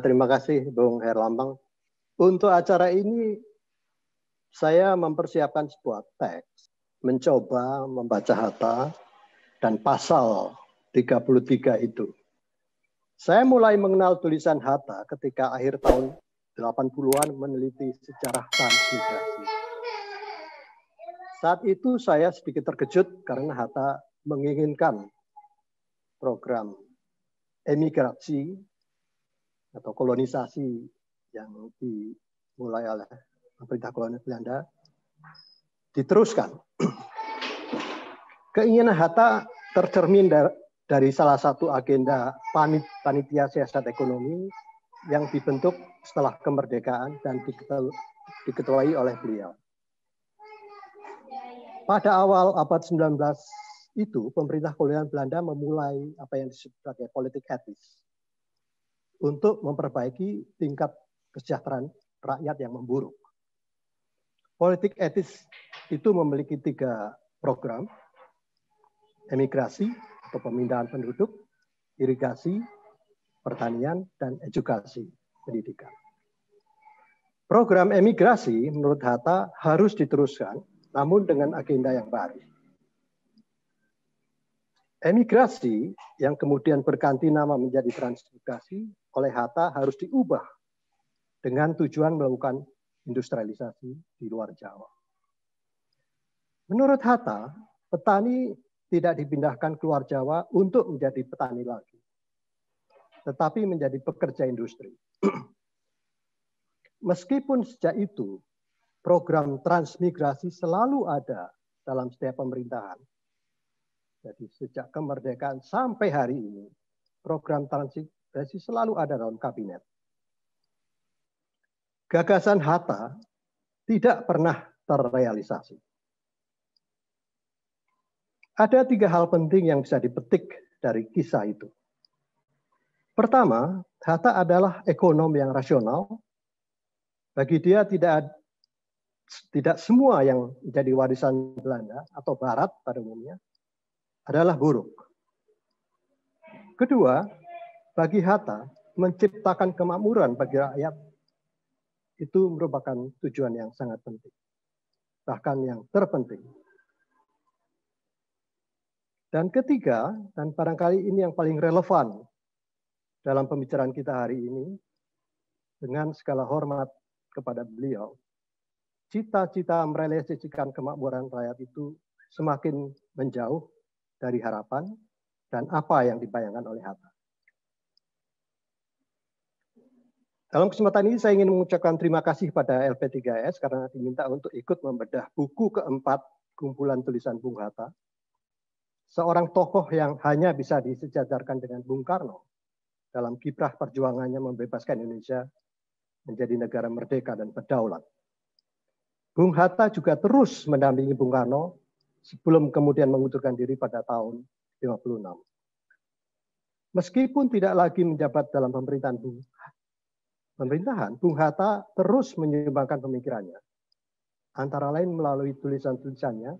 Terima kasih Bung Herlambang. Untuk acara ini saya mempersiapkan sebuah teks, mencoba membaca Hatta dan pasal 33 itu. Saya mulai mengenal tulisan Hatta ketika akhir tahun 80-an meneliti sejarah transmigrasi. Saat itu saya sedikit terkejut karena Hatta menginginkan program emigrasi atau kolonisasi yang dimulai oleh pemerintah kolonial Belanda diteruskan. Keinginan Hatta tercermin dari salah satu agenda panitia siasat ekonomi yang dibentuk setelah kemerdekaan dan diketuai oleh beliau. Pada awal abad 19 itu, pemerintah kolonial Belanda memulai apa yang disebut sebagai politik etis untuk memperbaiki tingkat kesejahteraan rakyat yang memburuk. Politik etis itu memiliki 3 program: emigrasi atau pemindahan penduduk, irigasi, pertanian, dan edukasi pendidikan. Program emigrasi menurut Hatta harus diteruskan, namun dengan agenda yang baru. Emigrasi yang kemudian berganti nama menjadi transmigrasi oleh Hatta harus diubah dengan tujuan melakukan industrialisasi di luar Jawa. Menurut Hatta, petani tidak dipindahkan keluar Jawa untuk menjadi petani lagi, tetapi menjadi pekerja industri. Meskipun sejak itu program transmigrasi selalu ada dalam setiap pemerintahan. Jadi sejak kemerdekaan sampai hari ini, program transmigrasi selalu ada dalam kabinet. Gagasan Hatta tidak pernah terrealisasi. Ada 3 hal penting yang bisa dipetik dari kisah itu. Pertama, Hatta adalah ekonom yang rasional. Bagi dia tidak semua yang menjadi warisan Belanda atau Barat pada umumnya adalah buruk. Kedua, bagi Hatta, menciptakan kemakmuran bagi rakyat itu merupakan tujuan yang sangat penting, bahkan yang terpenting. Dan ketiga, dan barangkali ini yang paling relevan dalam pembicaraan kita hari ini, dengan segala hormat kepada beliau, cita-cita merealisasikan kemakmuran rakyat itu semakin menjauh dari harapan dan apa yang dibayangkan oleh Hatta. Dalam kesempatan ini saya ingin mengucapkan terima kasih pada LP3S karena diminta untuk ikut membedah buku keempat kumpulan tulisan Bung Hatta, seorang tokoh yang hanya bisa disejajarkan dengan Bung Karno dalam kiprah perjuangannya membebaskan Indonesia menjadi negara merdeka dan berdaulat. Bung Hatta juga terus mendampingi Bung Karno sebelum kemudian mengundurkan diri pada tahun 56. Meskipun tidak lagi menjabat dalam pemerintahan, Bung Hatta terus menyumbangkan pemikirannya. Antara lain melalui tulisan-tulisannya,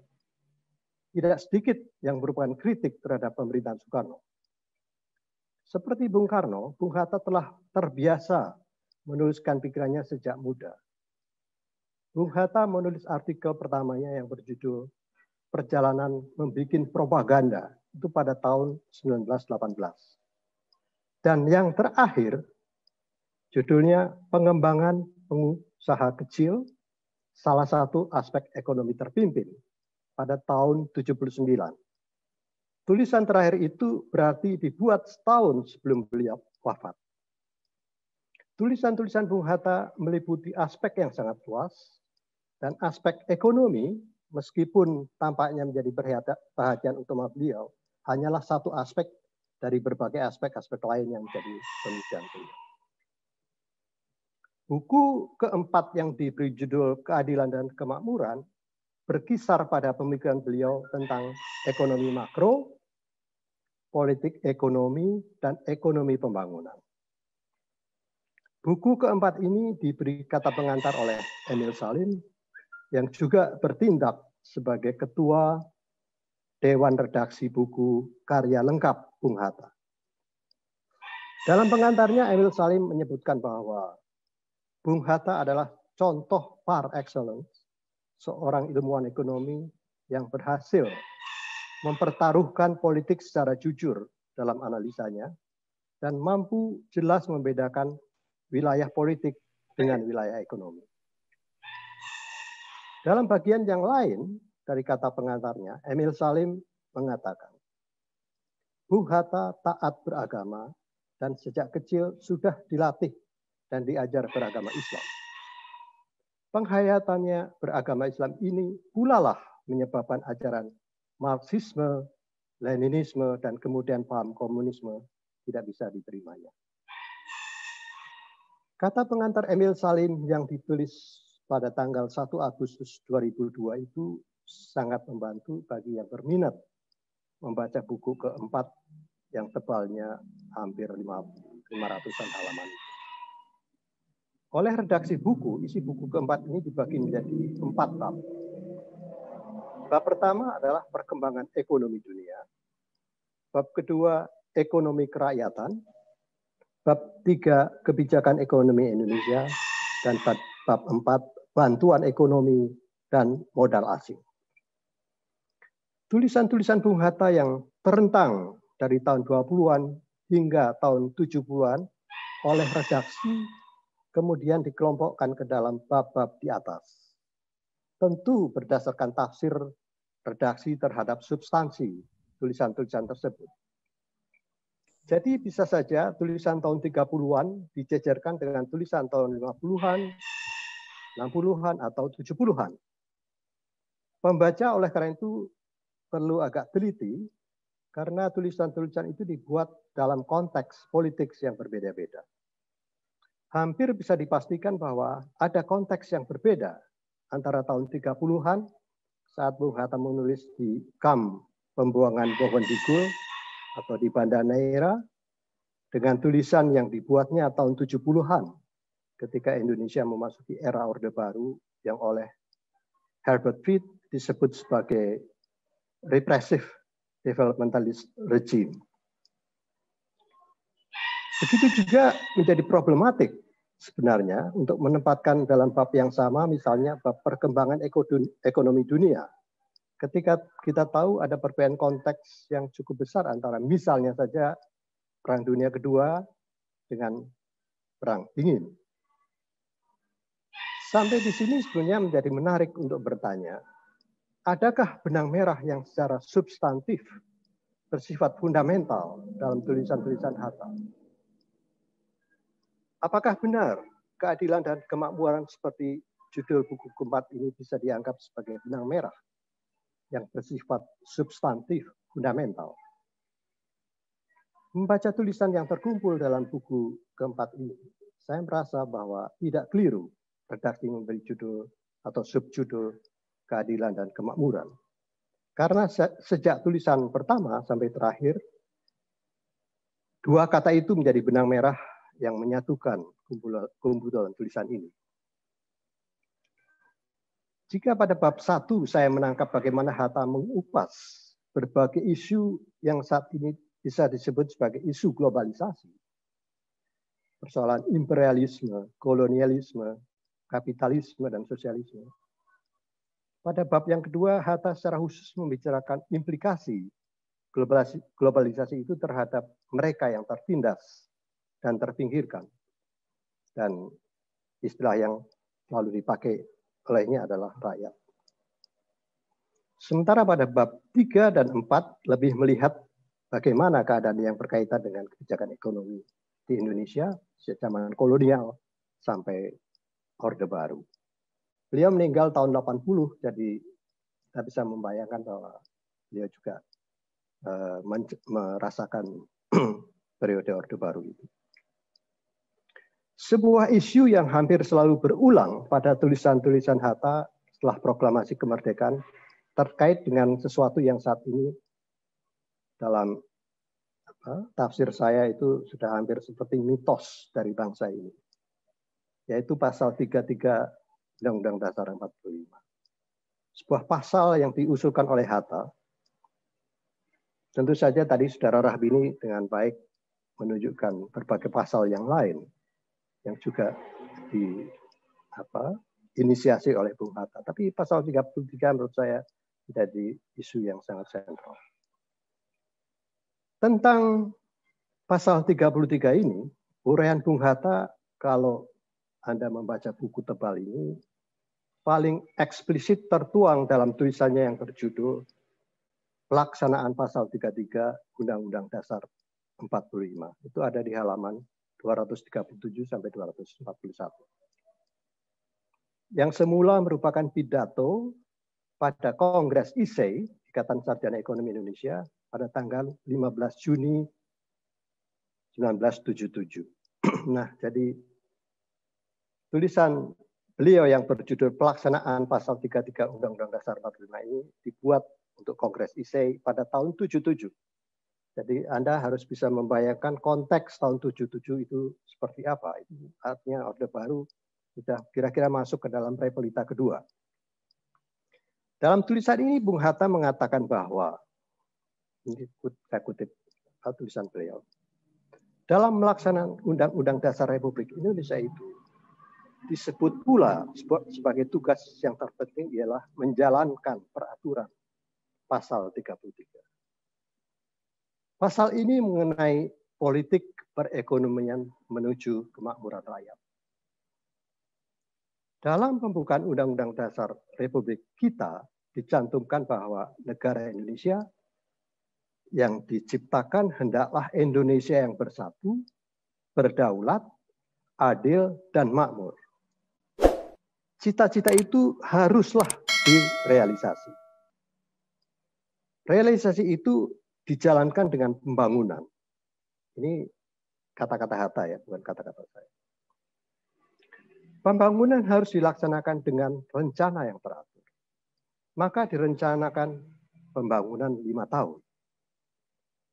tidak sedikit yang merupakan kritik terhadap pemerintahan Soekarno. Seperti Bung Karno, Bung Hatta telah terbiasa menuliskan pikirannya sejak muda. Bung Hatta menulis artikel pertamanya yang berjudul Perjalanan Membikin Propaganda itu pada tahun 1918. Dan yang terakhir, judulnya Pengembangan Pengusaha Kecil, salah satu aspek ekonomi terpimpin pada tahun 79. Tulisan terakhir itu berarti dibuat setahun sebelum beliau wafat. Tulisan-tulisan Bung Hatta meliputi aspek yang sangat luas dan aspek ekonomi, meskipun tampaknya menjadi perhatian utama beliau, hanyalah satu aspek dari berbagai aspek-aspek lain yang menjadi pemikiran beliau. Buku keempat yang diberi judul Keadilan dan Kemakmuran berkisar pada pemikiran beliau tentang ekonomi makro, politik ekonomi, dan ekonomi pembangunan. Buku keempat ini diberi kata pengantar oleh Emil Salim, yang juga bertindak sebagai ketua Dewan Redaksi Buku Karya Lengkap Bung Hatta. Dalam pengantarnya, Emil Salim menyebutkan bahwa Bung Hatta adalah contoh par excellence, seorang ilmuwan ekonomi yang berhasil mempertaruhkan politik secara jujur dalam analisanya dan mampu jelas membedakan wilayah politik dengan wilayah ekonomi. Dalam bagian yang lain dari kata pengantarnya, Emil Salim mengatakan, Bung Hatta taat beragama dan sejak kecil sudah dilatih dan diajar beragama Islam. Penghayatannya beragama Islam ini pula lah menyebabkan ajaran Marxisme, Leninisme, dan kemudian paham komunisme tidak bisa diterimanya. Kata pengantar Emil Salim yang ditulis pada tanggal 1 Agustus 2002 itu sangat membantu bagi yang berminat membaca buku keempat yang tebalnya hampir 500-an halaman. Oleh redaksi buku, isi buku keempat ini dibagi menjadi 4 bab. Bab pertama adalah perkembangan ekonomi dunia. Bab kedua, ekonomi kerakyatan. Bab 3, kebijakan ekonomi Indonesia. Dan bab 4, bantuan ekonomi dan modal asing. Tulisan-tulisan Bung Hatta yang terentang dari tahun 20-an hingga tahun 70-an oleh redaksi kemudian dikelompokkan ke dalam bab-bab di atas. Tentu berdasarkan tafsir redaksi terhadap substansi tulisan-tulisan tersebut. Jadi bisa saja tulisan tahun 30-an dijejerkan dengan tulisan tahun 50-an, 60-an, atau 70-an. Pembaca oleh karena itu perlu agak teliti karena tulisan-tulisan itu dibuat dalam konteks politik yang berbeda-beda. Hampir bisa dipastikan bahwa ada konteks yang berbeda antara tahun 30-an saat Bung Hatta menulis di kamp pembuangan pohon digul atau di Banda Neira dengan tulisan yang dibuatnya tahun 70-an ketika Indonesia memasuki era Orde Baru yang oleh Herbert Fried disebut sebagai repressive developmentalist regime. Begitu juga menjadi problematik sebenarnya untuk menempatkan dalam bab yang sama misalnya bab perkembangan ekonomi dunia. Ketika kita tahu ada perbedaan konteks yang cukup besar antara misalnya saja Perang Dunia Kedua dengan Perang Dingin. Sampai di sini sebenarnya menjadi menarik untuk bertanya, adakah benang merah yang secara substantif bersifat fundamental dalam tulisan-tulisan Hatta? Apakah benar keadilan dan kemakmuran seperti judul buku keempat ini bisa dianggap sebagai benang merah yang bersifat substantif, fundamental? Membaca tulisan yang terkumpul dalam buku keempat ini, saya merasa bahwa tidak keliru redaksi memberi judul atau subjudul keadilan dan kemakmuran. Karena sejak tulisan pertama sampai terakhir, dua kata itu menjadi benang merah yang menyatukan kumpulan tulisan ini. Jika pada bab 1 saya menangkap bagaimana Hatta mengupas berbagai isu yang saat ini bisa disebut sebagai isu globalisasi, persoalan imperialisme, kolonialisme, kapitalisme, dan sosialisme. Pada bab yang kedua, Hatta secara khusus membicarakan implikasi globalisasi itu terhadap mereka yang tertindas dan terpinggirkan. Dan istilah yang selalu dipakai olehnya adalah rakyat. Sementara pada bab 3 dan 4 lebih melihat bagaimana keadaan yang berkaitan dengan kebijakan ekonomi di Indonesia sejak zaman kolonial sampai Orde Baru. Beliau meninggal tahun 80, jadi kita bisa membayangkan bahwa beliau juga merasakan periode Orde Baru itu. Sebuah isu yang hampir selalu berulang pada tulisan-tulisan Hatta setelah proklamasi kemerdekaan terkait dengan sesuatu yang saat ini dalam tafsir saya itu sudah hampir seperti mitos dari bangsa ini, yaitu pasal 33 Undang-Undang Dasar 45. Sebuah pasal yang diusulkan oleh Hatta. Tentu saja tadi Saudara Rahbini dengan baik menunjukkan berbagai pasal yang lain yang juga inisiasi oleh Bung Hatta. Tapi pasal 33 menurut saya menjadi isu yang sangat sentral. Tentang pasal 33 ini, uraian Bung Hatta kalau Anda membaca buku tebal ini paling eksplisit tertuang dalam tulisannya yang berjudul Pelaksanaan Pasal 33 Undang-Undang Dasar 45. Itu ada di halaman 237 sampai 241. Yang semula merupakan pidato pada Kongres ISEI, Ikatan Sarjana Ekonomi Indonesia, pada tanggal 15 Juni 1977. Nah, jadi tulisan beliau yang berjudul Pelaksanaan Pasal 33 Undang-Undang Dasar 45 ini dibuat untuk Kongres ISEI pada tahun 77. Jadi Anda harus bisa membayangkan konteks tahun 77 itu seperti apa. Itu artinya Orde Baru sudah kira-kira masuk ke dalam Repelita kedua. Dalam tulisan ini Bung Hatta mengatakan bahwa, ini saya kutip tulisan beliau, dalam melaksanakan Undang-Undang Dasar Republik Indonesia itu disebut pula sebagai tugas yang terpenting ialah menjalankan peraturan pasal 33. Pasal ini mengenai politik perekonomian menuju kemakmuran rakyat. Dalam pembukaan Undang-Undang Dasar Republik kita dicantumkan bahwa negara Indonesia yang diciptakan hendaklah Indonesia yang bersatu, berdaulat, adil, dan makmur. Cita-cita itu haruslah direalisasi. Realisasi itu dijalankan dengan pembangunan. Ini kata-kata Hatta ya, bukan kata-kata saya. Pembangunan harus dilaksanakan dengan rencana yang teratur. Maka direncanakan pembangunan 5 tahun.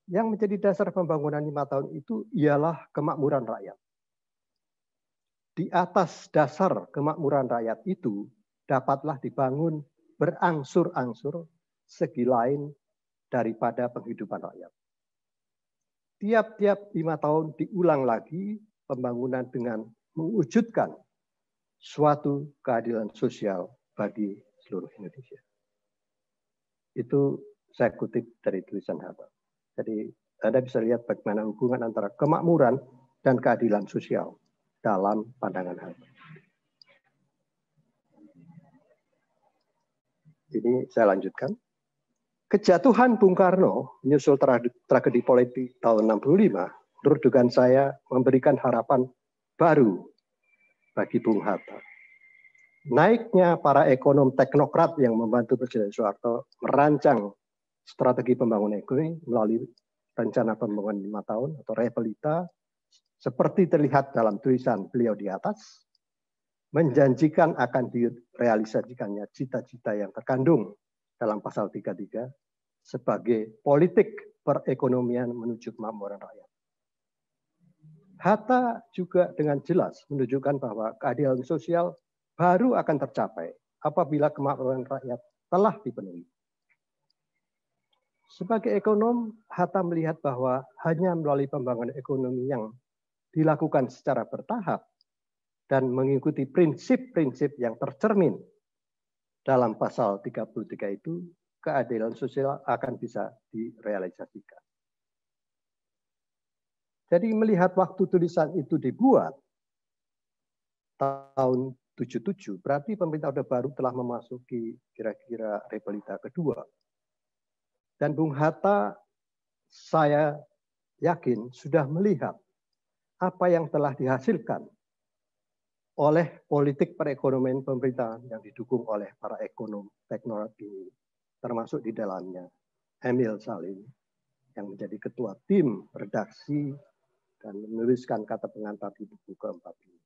Yang menjadi dasar pembangunan 5 tahun itu ialah kemakmuran rakyat. Di atas dasar kemakmuran rakyat itu dapatlah dibangun berangsur-angsur segi lain daripada penghidupan rakyat. Tiap-tiap 5 tahun diulang lagi pembangunan dengan mewujudkan suatu keadilan sosial bagi seluruh Indonesia. Itu saya kutip dari tulisan Hatta. Jadi Anda bisa lihat bagaimana hubungan antara kemakmuran dan keadilan sosial dalam pandangan Hatta. Ini saya lanjutkan. Kejatuhan Bung Karno menyusul tragedi politik tahun 65, menurut dugaan saya memberikan harapan baru bagi Bung Hatta. Naiknya para ekonom teknokrat yang membantu Presiden Soeharto merancang strategi pembangunan ekonomi melalui rencana pembangunan 5 tahun atau Repelita, seperti terlihat dalam tulisan beliau di atas, menjanjikan akan direalisasikannya cita-cita yang terkandung dalam pasal 33 sebagai politik perekonomian menuju kemakmuran rakyat. Hatta juga dengan jelas menunjukkan bahwa keadilan sosial baru akan tercapai apabila kemakmuran rakyat telah dipenuhi. Sebagai ekonom, Hatta melihat bahwa hanya melalui pembangunan ekonomi yang dilakukan secara bertahap dan mengikuti prinsip-prinsip yang tercermin dalam pasal 33 itu, keadilan sosial akan bisa direalisasikan. Jadi melihat waktu tulisan itu dibuat tahun 77, berarti pemerintah Orde Baru telah memasuki kira-kira Repelita kedua. Dan Bung Hatta, saya yakin sudah melihat apa yang telah dihasilkan oleh politik perekonomian pemerintahan yang didukung oleh para ekonom teknokrat ini, termasuk di dalamnya Emil Salim, yang menjadi ketua tim redaksi dan menuliskan kata pengantar di buku keempat ini.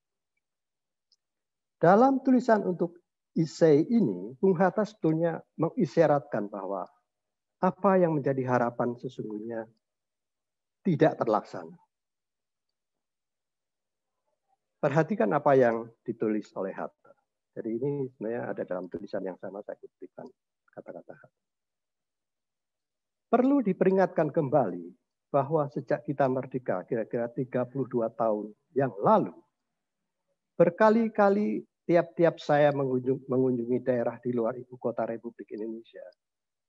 Dalam tulisan untuk esai ini, Bung Hatta sebetulnya mengisyaratkan bahwa apa yang menjadi harapan sesungguhnya tidak terlaksana. Perhatikan apa yang ditulis oleh Hatta. Jadi ini sebenarnya ada dalam tulisan yang sama, saya kutipkan kata-kata Hatta. Perlu diperingatkan kembali bahwa sejak kita merdeka kira-kira 32 tahun yang lalu, berkali-kali tiap-tiap saya mengunjungi daerah di luar ibu kota Republik Indonesia,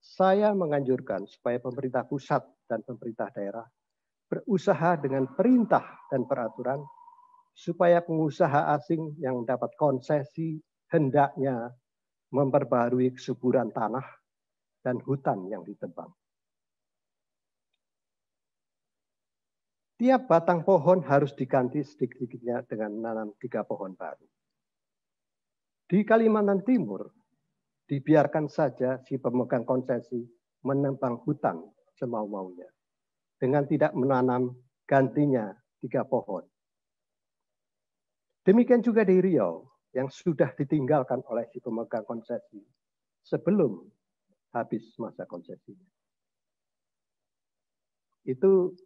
saya menganjurkan supaya pemerintah pusat dan pemerintah daerah berusaha dengan perintah dan peraturan supaya pengusaha asing yang dapat konsesi hendaknya memperbarui kesuburan tanah dan hutan yang ditebang. Tiap batang pohon harus diganti sedikit-sedikitnya dengan menanam 3 pohon baru. Di Kalimantan Timur, dibiarkan saja si pemegang konsesi menebang hutan semau-maunya, dengan tidak menanam gantinya 3 pohon. Demikian juga di Riau, yang sudah ditinggalkan oleh si pemegang konsesi sebelum habis masa konsesinya. Itu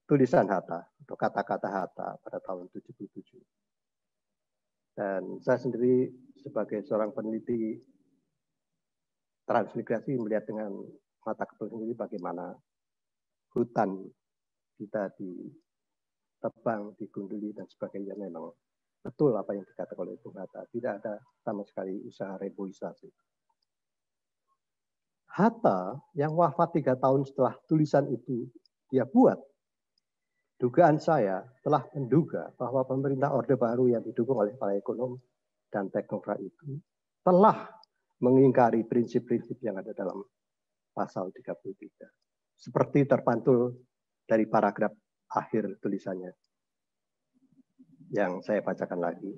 tulisan Hatta atau kata-kata Hatta pada tahun 77. Dan saya sendiri sebagai seorang peneliti transmigrasi melihat dengan mata kepala sendiri bagaimana hutan kita ditebang, digunduli dan sebagainya. Memang betul apa yang dikatakan oleh Bung Hatta. Tidak ada sama sekali usaha reboisasi. Hatta yang wafat 3 tahun setelah tulisan itu dia buat, dugaan saya telah menduga bahwa pemerintah Orde Baru yang didukung oleh para ekonom dan teknokrat itu telah mengingkari prinsip-prinsip yang ada dalam pasal 33. Seperti terpantul dari paragraf akhir tulisannya yang saya bacakan lagi.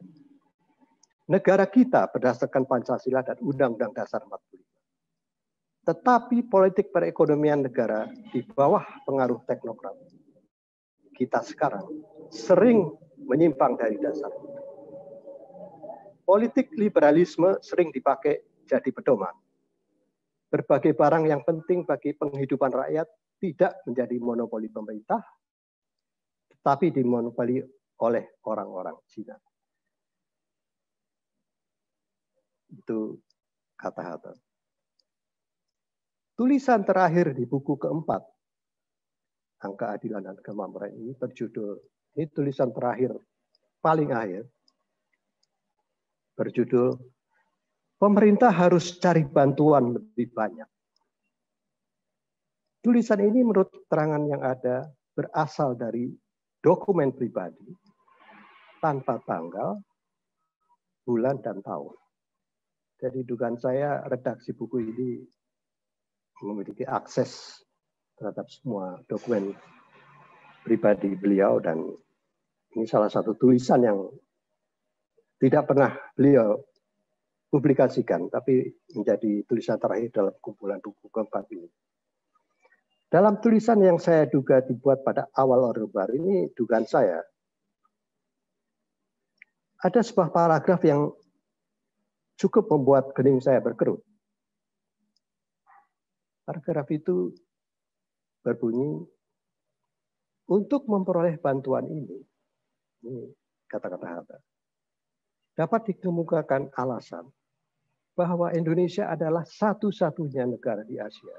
Negara kita berdasarkan Pancasila dan Undang-Undang Dasar 45. Tetapi politik perekonomian negara di bawah pengaruh teknokrat kita sekarang sering menyimpang dari dasar. Politik liberalisme sering dipakai jadi pedoman. Berbagai barang yang penting bagi penghidupan rakyat tidak menjadi monopoli pemerintah, tetapi dimonopoli oleh orang-orang Cina. Itu kata Hatta. Tulisan terakhir di buku keempat, Angka Keadilan dan Kemakmuran ini berjudul, ini tulisan terakhir paling akhir, berjudul Pemerintah harus cari bantuan lebih banyak. Tulisan ini menurut keterangan yang ada berasal dari dokumen pribadi tanpa tanggal, bulan, dan tahun. Jadi dugaan saya redaksi buku ini memiliki akses terhadap semua dokumen pribadi beliau, dan ini salah satu tulisan yang tidak pernah beliau publikasikan, tapi menjadi tulisan terakhir dalam kumpulan buku keempat ini. Dalam tulisan yang saya duga dibuat pada awal Orde Baru ini, dugaan saya, ada sebuah paragraf yang cukup membuat kening saya berkerut. Paragraf itu berbunyi, untuk memperoleh bantuan ini kata-kata Hatta, dapat dikemukakan alasan bahwa Indonesia adalah satu-satunya negara di Asia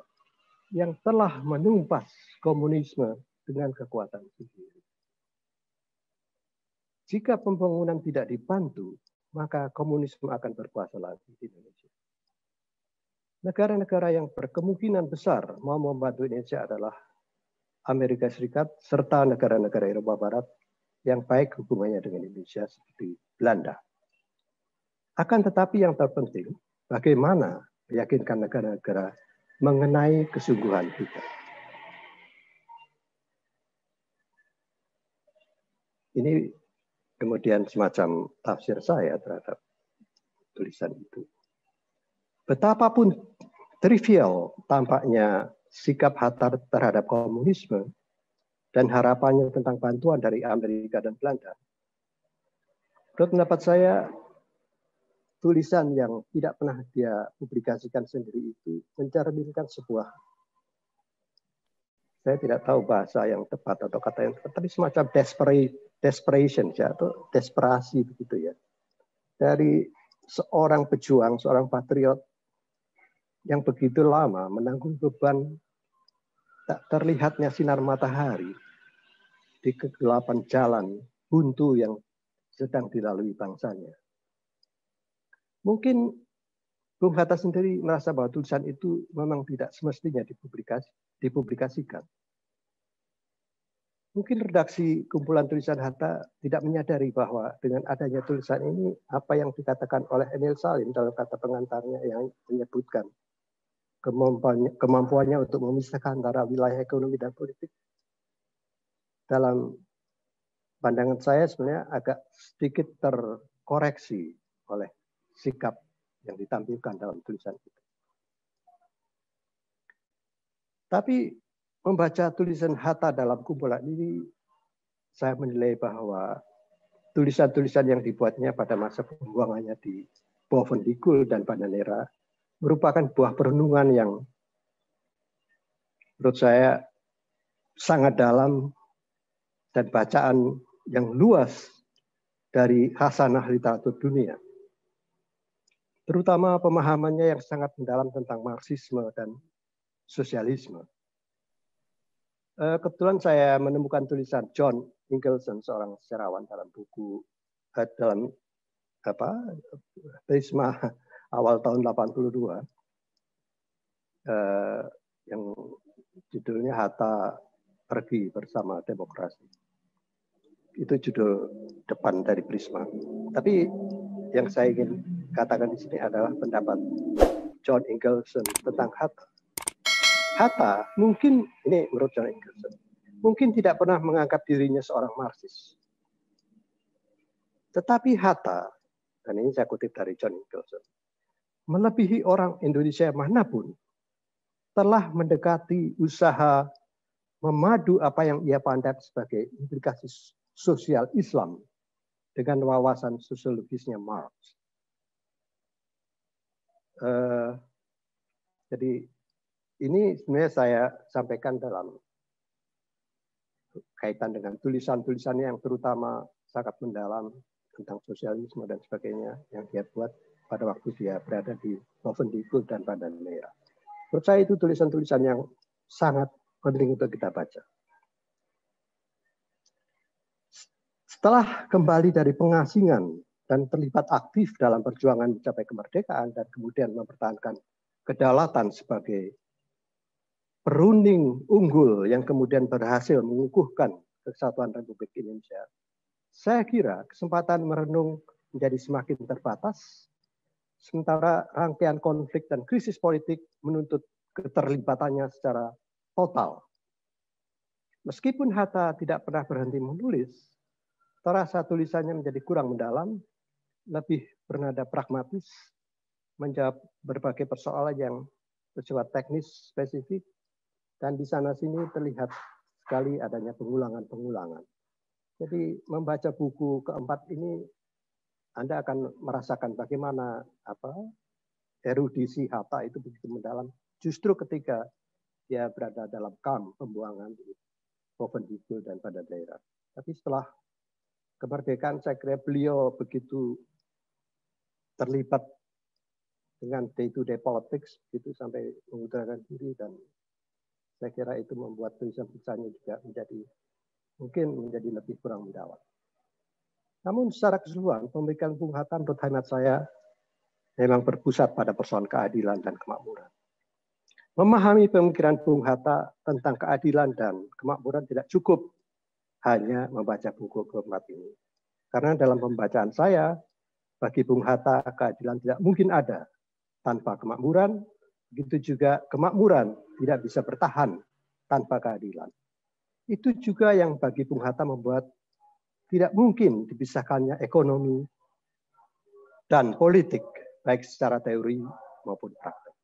yang telah menumpas komunisme dengan kekuatan sendiri. Jika pembangunan tidak dibantu, maka komunisme akan berkuasa lagi di Indonesia. Negara-negara yang berkemungkinan besar mau membantu Indonesia adalah Amerika Serikat serta negara-negara Eropa Barat yang baik hubungannya dengan Indonesia seperti Belanda. Akan tetapi yang terpenting, bagaimana meyakinkan negara-negara mengenai kesungguhan kita. Ini kemudian semacam tafsir saya terhadap tulisan itu. Betapapun trivial tampaknya sikap Hatta terhadap komunisme dan harapannya tentang bantuan dari Amerika dan Belanda. Menurut pendapat saya, tulisan yang tidak pernah dia publikasikan sendiri itu mencerminkan sebuah, saya tidak tahu bahasa yang tepat atau kata yang tepat, tapi semacam desperation ya, atau desperasi begitu ya, dari seorang pejuang, seorang patriot yang begitu lama menanggung beban tak terlihatnya sinar matahari di kegelapan jalan buntu yang sedang dilalui bangsanya. Mungkin Bung Hatta sendiri merasa bahwa tulisan itu memang tidak semestinya dipublikasikan. Mungkin redaksi kumpulan tulisan Hatta tidak menyadari bahwa dengan adanya tulisan ini, apa yang dikatakan oleh Emil Salim dalam kata pengantarnya yang menyebutkan kemampuannya untuk memisahkan antara wilayah ekonomi dan politik, dalam pandangan saya sebenarnya agak sedikit terkoreksi oleh sikap yang ditampilkan dalam tulisan itu. Tapi membaca tulisan Hatta dalam kumpulan ini, saya menilai bahwa tulisan-tulisan yang dibuatnya pada masa pembuangannya di Bovendigul dan Bandanera merupakan buah perenungan yang menurut saya sangat dalam dan bacaan yang luas dari khasanah literatur dunia. Terutama pemahamannya yang sangat mendalam tentang Marxisme dan sosialisme. Kebetulan saya menemukan tulisan John Nicholson, seorang sejarawan, dalam buku dalam Prisma awal tahun 82 yang judulnya Hatta Pergi Bersama Demokrasi. Itu judul depan dari Prisma. Tapi yang saya ingin katakan di sini adalah pendapat John Nicholson tentang Hatta. Hatta mungkin, ini menurut John Nicholson, mungkin tidak pernah menganggap dirinya seorang Marxis. Tetapi Hatta, dan ini saya kutip dari John Nicholson, melebihi orang Indonesia manapun, telah mendekati usaha memadu apa yang ia pandang sebagai implikasi sosial Islam dengan wawasan sosiologisnya Marx. Jadi ini sebenarnya saya sampaikan dalam kaitan dengan tulisan-tulisannya yang terutama sangat mendalam tentang sosialisme dan sebagainya yang dia buat pada waktu dia berada di Bovendigul dan Bandanera. Menurut saya itu tulisan-tulisan yang sangat penting untuk kita baca. Setelah kembali dari pengasingan dan terlibat aktif dalam perjuangan mencapai kemerdekaan dan kemudian mempertahankan kedaulatan sebagai perunding unggul yang kemudian berhasil mengukuhkan kesatuan Republik Indonesia, saya kira kesempatan merenung menjadi semakin terbatas, sementara rangkaian konflik dan krisis politik menuntut keterlibatannya secara total. Meskipun Hatta tidak pernah berhenti menulis, terasa tulisannya menjadi kurang mendalam, lebih bernada pragmatis, menjawab berbagai persoalan yang bersifat teknis spesifik, dan di sana-sini terlihat sekali adanya pengulangan-pengulangan. Jadi membaca buku keempat ini, Anda akan merasakan bagaimana erudisi Hatta itu begitu mendalam, justru ketika dia berada dalam kamp pembuangan di Bovendigul dan Bandanera. Tapi setelah kemerdekaan, saya kira beliau begitu terlibat dengan day-to-day politics, begitu sampai mengundurkan diri, dan saya kira itu membuat tulisan-tulisannya juga mungkin menjadi lebih kurang mendalam. Namun secara keseluruhan, pemikiran Bung Hatta menurut hemat saya memang berpusat pada persoalan keadilan dan kemakmuran. Memahami pemikiran Bung Hatta tentang keadilan dan kemakmuran tidak cukup hanya membaca buku keempat ini. Karena dalam pembacaan saya, bagi Bung Hatta keadilan tidak mungkin ada tanpa kemakmuran, begitu juga kemakmuran tidak bisa bertahan tanpa keadilan. Itu juga yang bagi Bung Hatta membuat tidak mungkin dipisahkannya ekonomi dan politik, baik secara teori maupun praktek.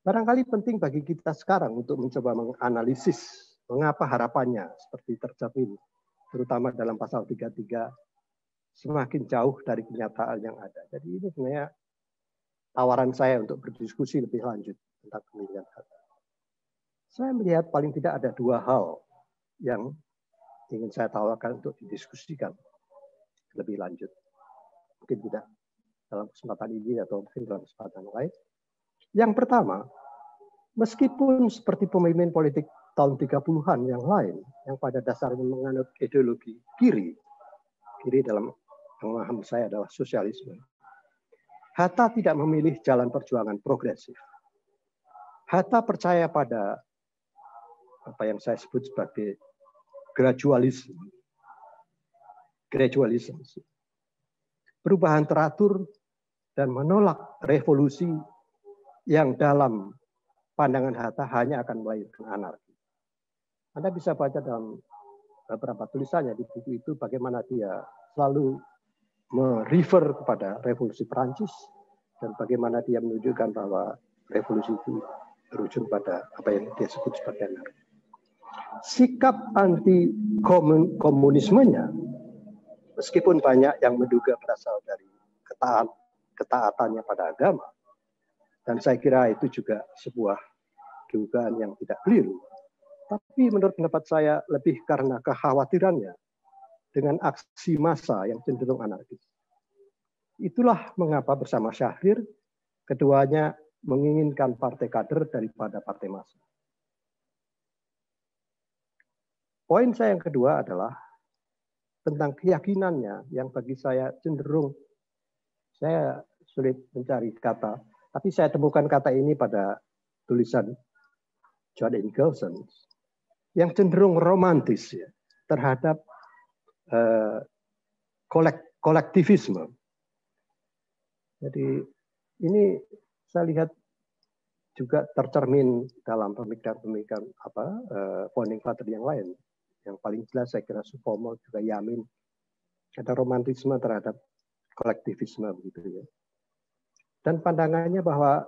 Barangkali penting bagi kita sekarang untuk mencoba menganalisis mengapa harapannya seperti tercermin, terutama dalam pasal 33, semakin jauh dari kenyataan yang ada. Jadi ini sebenarnya tawaran saya untuk berdiskusi lebih lanjut tentang pemilihan kata. Saya melihat paling tidak ada dua hal yang ingin saya tawarkan untuk didiskusikan lebih lanjut. Mungkin tidak dalam kesempatan ini atau mungkin dalam kesempatan lain. Yang pertama, meskipun seperti pemimpin politik tahun 30-an yang lain, yang pada dasarnya menganut ideologi kiri dalam pemahaman saya adalah sosialisme, Hatta tidak memilih jalan perjuangan progresif. Hatta percaya pada apa yang saya sebut sebagai gradualisme. Perubahan teratur dan menolak revolusi yang dalam pandangan Hatta hanya akan melahirkan anarki. Anda bisa baca dalam beberapa tulisannya di buku itu bagaimana dia selalu merefer kepada revolusi Perancis dan bagaimana dia menunjukkan bahwa revolusi itu berujung pada apa yang dia sebut sebagai anarki. Sikap anti komunismenya, meskipun banyak yang menduga berasal dari ketaatannya pada agama, dan saya kira itu juga sebuah dugaan yang tidak keliru. Tapi menurut pendapat saya lebih karena kekhawatirannya dengan aksi massa yang cenderung anarkis. Itulah mengapa bersama Syahrir, keduanya menginginkan partai kader daripada partai massa. Poin saya yang kedua adalah tentang keyakinannya yang bagi saya cenderung, saya sulit mencari kata, tapi saya temukan kata ini pada tulisan John Ingelson, yang cenderung romantis ya, terhadap kolektivisme. Jadi ini saya lihat juga tercermin dalam pemikiran-pemikiran founding father yang lain. Yang paling jelas saya kira Supomo juga Yamin, ada romantisme terhadap kolektivisme begitu ya. Dan pandangannya bahwa,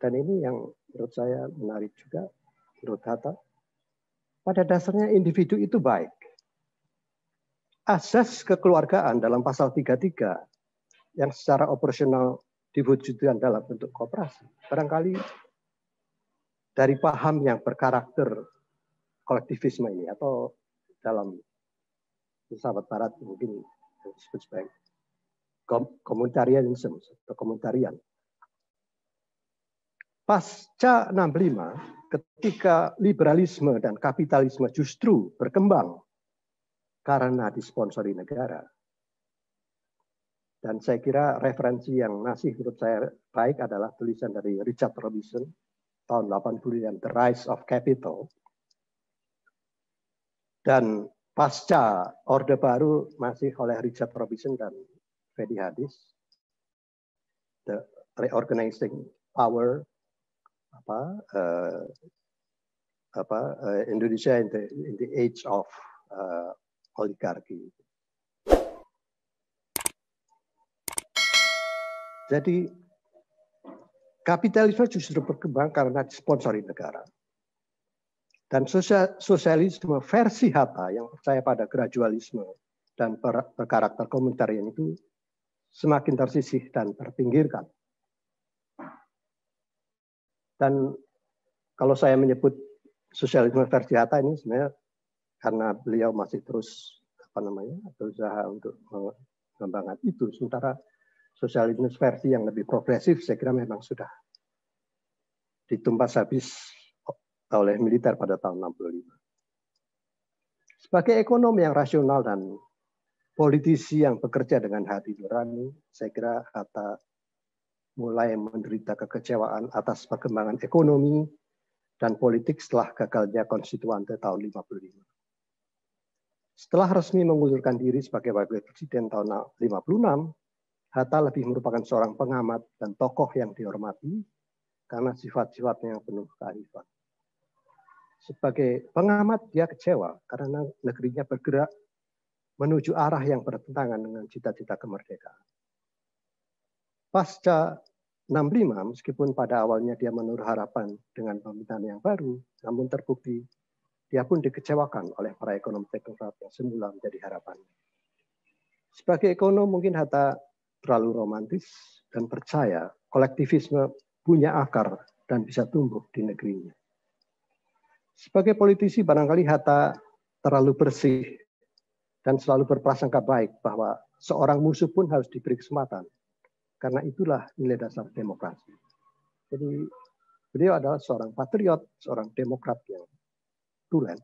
dan ini yang menurut saya menarik juga, menurut Hatta, pada dasarnya individu itu baik. Asas kekeluargaan dalam pasal 33 yang secara operasional diwujudkan dalam bentuk koperasi, barangkali dari paham yang berkarakter kolektivisme ini, atau dalam filsafat barat mungkin disebut sebagai komunitarianisme atau komunitarian. Pasca 65, ketika liberalisme dan kapitalisme justru berkembang karena disponsori negara. Dan saya kira referensi yang masih menurut saya baik adalah tulisan dari Richard Robinson tahun 80 The Rise of Capital. Dan pasca Orde Baru masih oleh Richard Robinson dan Freddy Hadis, The Reorganizing Power Indonesia in the Age of Oligarchy. Jadi kapitalisme justru berkembang karena disponsori negara. Dan sosialisme versi Hatta yang percaya pada gradualisme dan berkarakter komunitarian itu semakin tersisih dan terpinggirkan. Dan kalau saya menyebut sosialisme versi Hatta ini sebenarnya karena beliau masih terus berusaha untuk mengembangkan itu. Sementara sosialisme versi yang lebih progresif saya kira memang sudah ditumpas habis oleh militer pada tahun 65. Sebagai ekonom yang rasional dan politisi yang bekerja dengan hati nurani, saya kira Hatta mulai menderita kekecewaan atas perkembangan ekonomi dan politik setelah gagalnya konstituante tahun 55. Setelah resmi mengundurkan diri sebagai wakil presiden tahun 56, Hatta lebih merupakan seorang pengamat dan tokoh yang dihormati karena sifat-sifatnya yang penuh kearifan. Sebagai pengamat dia kecewa karena negerinya bergerak menuju arah yang bertentangan dengan cita-cita kemerdekaan. Pasca 65, meskipun pada awalnya dia menaruh harapan dengan pemerintahan yang baru, namun terbukti dia pun dikecewakan oleh para ekonom teknokrat yang semula menjadi harapan. Sebagai ekonom mungkin Hatta terlalu romantis dan percaya kolektivisme punya akar dan bisa tumbuh di negerinya. Sebagai politisi barangkali Hatta terlalu bersih dan selalu berprasangka baik bahwa seorang musuh pun harus diberi kesempatan. Karena itulah nilai dasar demokrasi. Jadi beliau adalah seorang patriot, seorang demokrat yang tulen.